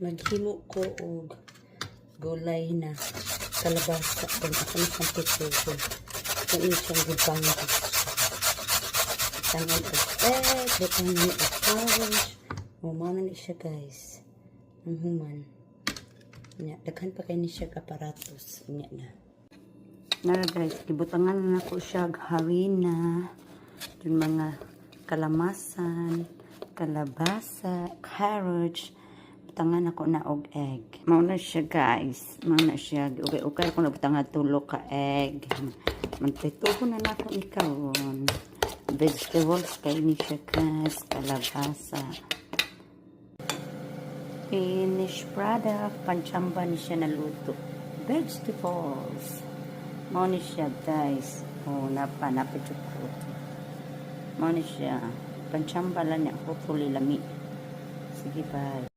Maghimo ko og gulay na kalabasa kung ako na siyang pituho. Kung ini siyang gibangos. Tangan og egg, tangan og cabbage. Mumana ni siya guys. Ang human. Daghan pa kayo ni siya aparatos. Inya na. Nara guys, ibutangan na ko siya harina. Yung mga kalamasan, kalabasa, carrots. Butangan ako na og egg. Mauna siya guys. Mauna siya. Okay ko na butangan tulo ka egg. Magpituho na na akong ikaon. Vegetables kayo ni siya guys. Kalabasa. Finished product. Panchamba ni siya naluto. Vegetables. Mauna siya guys. Napachukot. Mauna siya. Panchamba lang niya. Hopefully lami. Sige bye.